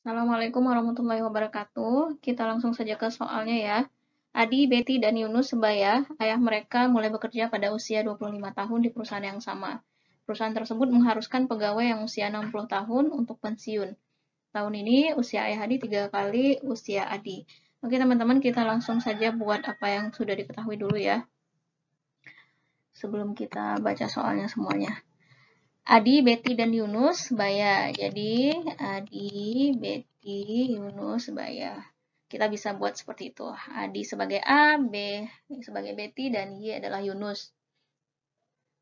Assalamualaikum warahmatullahi wabarakatuh. Kita langsung saja ke soalnya ya. Adi, Betty, dan Yunus sebaya, ayah mereka mulai bekerja pada usia 25 tahun di perusahaan yang sama. Perusahaan tersebut mengharuskan pegawai yang usia 60 tahun untuk pensiun. Tahun ini usia ayah Adi 3 kali usia Adi. Oke teman-teman, kita langsung saja buat apa yang sudah diketahui dulu ya. Sebelum kita baca soalnya semuanya. Adi, Betty, dan Yunus sebaya. Jadi, Adi, Betty, Yunus sebaya. Kita bisa buat seperti itu. Adi sebagai A, B sebagai Betty, dan Y adalah Yunus.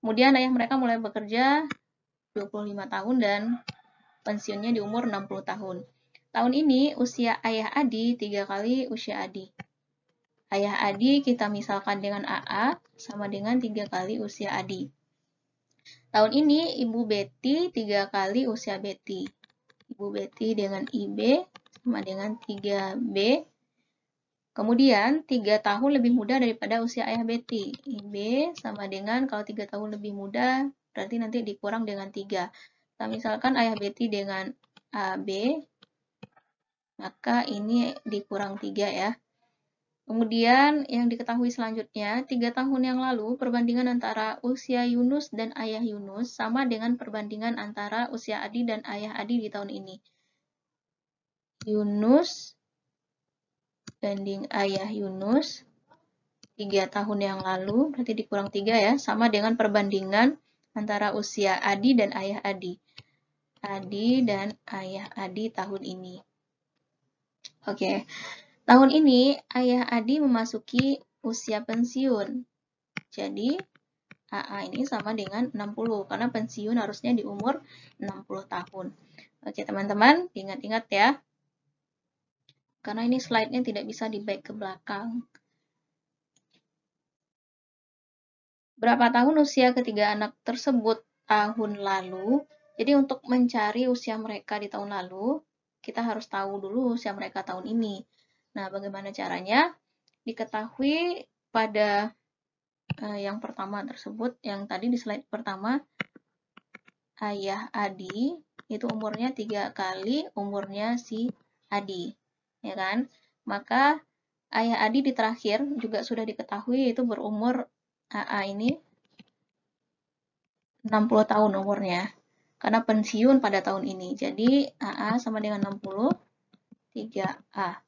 Kemudian ayah mereka mulai bekerja 25 tahun dan pensiunnya di umur 60 tahun. Tahun ini usia ayah Adi 3 kali usia Adi. Ayah Adi kita misalkan dengan AA sama dengan 3 kali usia Adi. Tahun ini Ibu Betty 3 kali usia Betty. Ibu Betty dengan IB sama dengan 3B. Kemudian 3 tahun lebih muda daripada usia ayah Betty. IB sama dengan, kalau 3 tahun lebih muda, berarti nanti dikurang dengan 3. Nah, misalkan ayah Betty dengan AB, maka ini dikurang 3 ya. Kemudian yang diketahui selanjutnya, 3 tahun yang lalu perbandingan antara usia Yunus dan ayah Yunus sama dengan perbandingan antara usia Adi dan ayah Adi di tahun ini. Yunus banding ayah Yunus 3 tahun yang lalu, berarti dikurang 3 ya, sama dengan perbandingan antara usia Adi dan ayah Adi. Adi dan ayah Adi tahun ini. Oke. Tahun ini, ayah Adi memasuki usia pensiun. Jadi, AA ini sama dengan 60, karena pensiun harusnya di umur 60 tahun. Oke, teman-teman, ingat-ingat ya. Karena ini slide-nya tidak bisa di-back ke belakang. Berapa tahun usia ketiga anak tersebut tahun lalu? Jadi, untuk mencari usia mereka di tahun lalu, kita harus tahu dulu usia mereka tahun ini. Nah, bagaimana caranya? Diketahui pada yang pertama tersebut, yang tadi di slide pertama, ayah Adi itu umurnya 3 kali umurnya si Adi, ya kan? Maka ayah Adi di terakhir juga sudah diketahui itu berumur AA ini 60 tahun umurnya, karena pensiun pada tahun ini. Jadi AA sama dengan 60, 3A.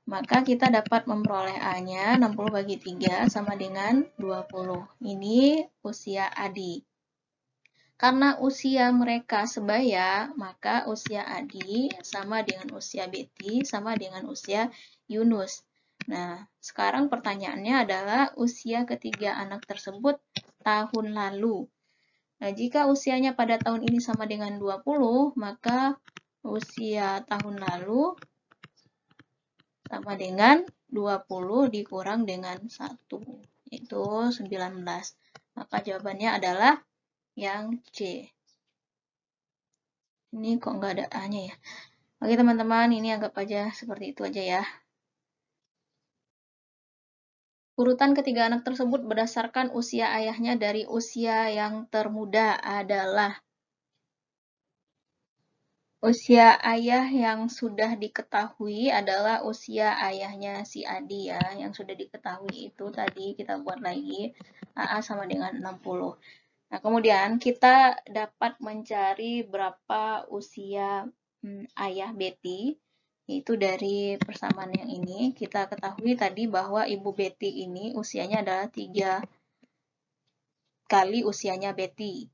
Maka kita dapat memperoleh A-nya 60 bagi 3 sama dengan 20. Ini usia Adi. Karena usia mereka sebaya, maka usia Adi sama dengan usia Betty sama dengan usia Yunus. Nah, sekarang pertanyaannya adalah usia ketiga anak tersebut tahun lalu. Nah, jika usianya pada tahun ini sama dengan 20, maka usia tahun lalu sama dengan 20 dikurang dengan 1, yaitu 19. Maka jawabannya adalah yang C. Ini kok nggak ada A-nya ya. Oke teman-teman, ini anggap aja seperti itu aja ya. Urutan ketiga anak tersebut berdasarkan usia ayahnya dari usia yang termuda adalah usia ayah yang sudah diketahui adalah usia ayahnya si Adi ya, yang sudah diketahui itu tadi kita buat lagi AA sama dengan 60. Nah, kemudian kita dapat mencari berapa usia ayah Betty, yaitu dari persamaan yang ini. Kita ketahui tadi bahwa Ibu Betty ini usianya adalah 3 kali usianya Betty.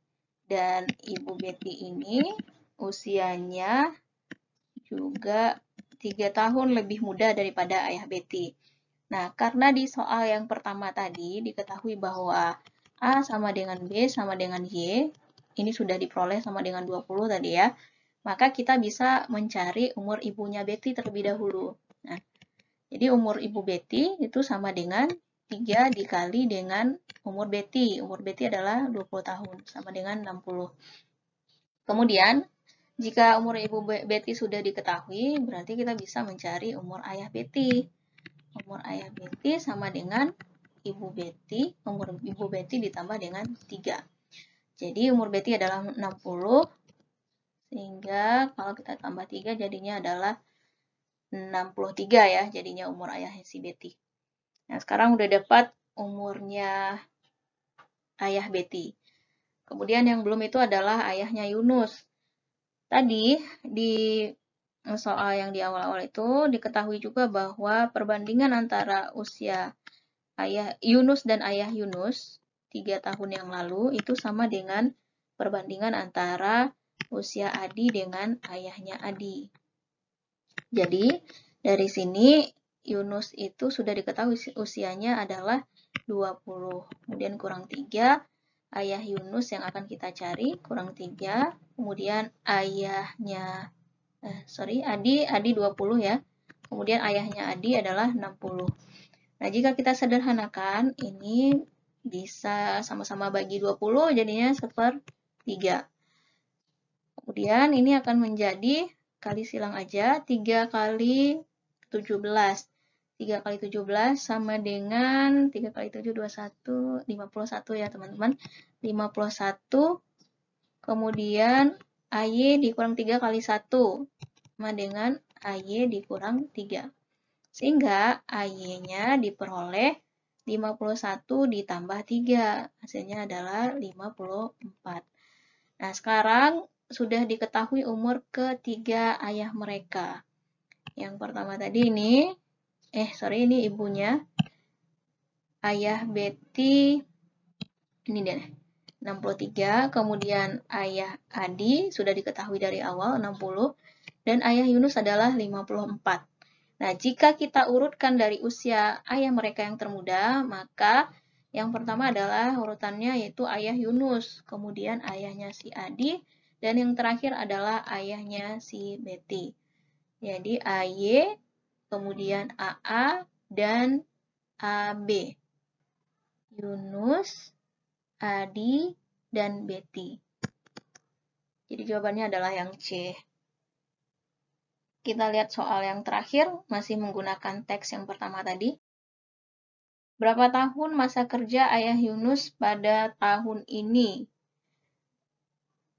Dan Ibu Betty ini usianya juga 3 tahun lebih muda daripada ayah Betty. Nah, karena di soal yang pertama tadi diketahui bahwa A sama dengan B sama dengan Y, ini sudah diperoleh sama dengan 20 tadi ya, maka kita bisa mencari umur ibunya Betty terlebih dahulu. Nah, jadi umur ibu Betty itu sama dengan 3 dikali dengan umur Betty. Umur Betty adalah 20 tahun, sama dengan 60. Kemudian, jika umur ibu Betty sudah diketahui, berarti kita bisa mencari umur ayah Betty. Umur ayah Betty sama dengan ibu Betty, umur ibu Betty ditambah dengan 3. Jadi umur Betty adalah 60 Sehingga kalau kita tambah 3 jadinya adalah 63 ya, jadinya umur ayahnya si Betty. Nah, sekarang udah dapat umurnya ayah Betty. Kemudian yang belum itu adalah ayahnya Yunus. Tadi di soal yang di awal-awal itu diketahui juga bahwa perbandingan antara usia ayah Yunus dan ayah Yunus 3 tahun yang lalu itu sama dengan perbandingan antara usia Adi dengan ayahnya Adi. Jadi dari sini Yunus itu sudah diketahui usianya adalah 20. Kemudian kurang 3, ayah Yunus yang akan kita cari, kurang 3. Kemudian ayahnya, Adi 20 ya. Kemudian ayahnya Adi adalah 60. Nah, jika kita sederhanakan, ini bisa sama-sama bagi 20, jadinya 1/3. Kemudian ini akan menjadi, kali silang aja, 3 kali 17. 3 kali 17 sama dengan 3 kali 7, 21, 51 ya teman-teman. 51, kemudian AY dikurang 3 kali 1, sama dengan AY dikurang 3. Sehingga AY-nya diperoleh 51 ditambah 3. Hasilnya adalah 54. Nah, sekarang sudah diketahui umur ketiga ayah mereka. Yang pertama tadi ini, ini ibunya. Ayah Betty, ini deh, 63. Kemudian ayah Adi, sudah diketahui dari awal, 60. Dan ayah Yunus adalah 54. Nah, jika kita urutkan dari usia ayah mereka yang termuda, maka yang pertama adalah urutannya yaitu ayah Yunus, kemudian ayahnya si Adi, dan yang terakhir adalah ayahnya si Betty. Jadi AY, kemudian AA, dan AB. Yunus, Adi, dan Betty. Jadi jawabannya adalah yang C. Kita lihat soal yang terakhir, masih menggunakan teks yang pertama tadi. Berapa tahun masa kerja ayah Yunus pada tahun ini?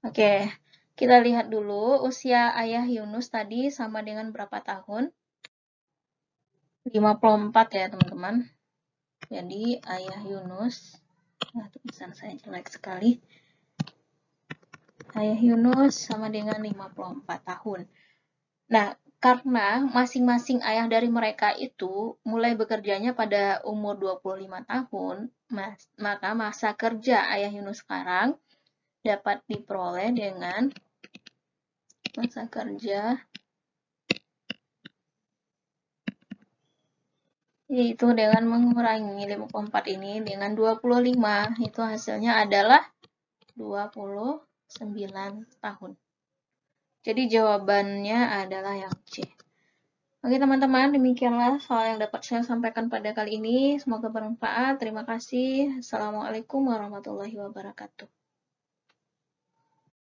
Oke, kita lihat dulu usia ayah Yunus tadi sama dengan berapa tahun? 54 ya teman-teman. Jadi ayah Yunus, tulisan saya jelek sekali. Ayah Yunus sama dengan 54 tahun. Nah, karena masing-masing ayah dari mereka itu mulai bekerjanya pada umur 25 tahun, maka masa kerja ayah Yunus sekarang dapat diperoleh dengan masa kerja yaitu dengan mengurangi 54 ini dengan 25, itu hasilnya adalah 29 tahun. Jadi jawabannya adalah yang C. Oke teman-teman, demikianlah soal yang dapat saya sampaikan pada kali ini. Semoga bermanfaat. Terima kasih. Assalamualaikum warahmatullahi wabarakatuh.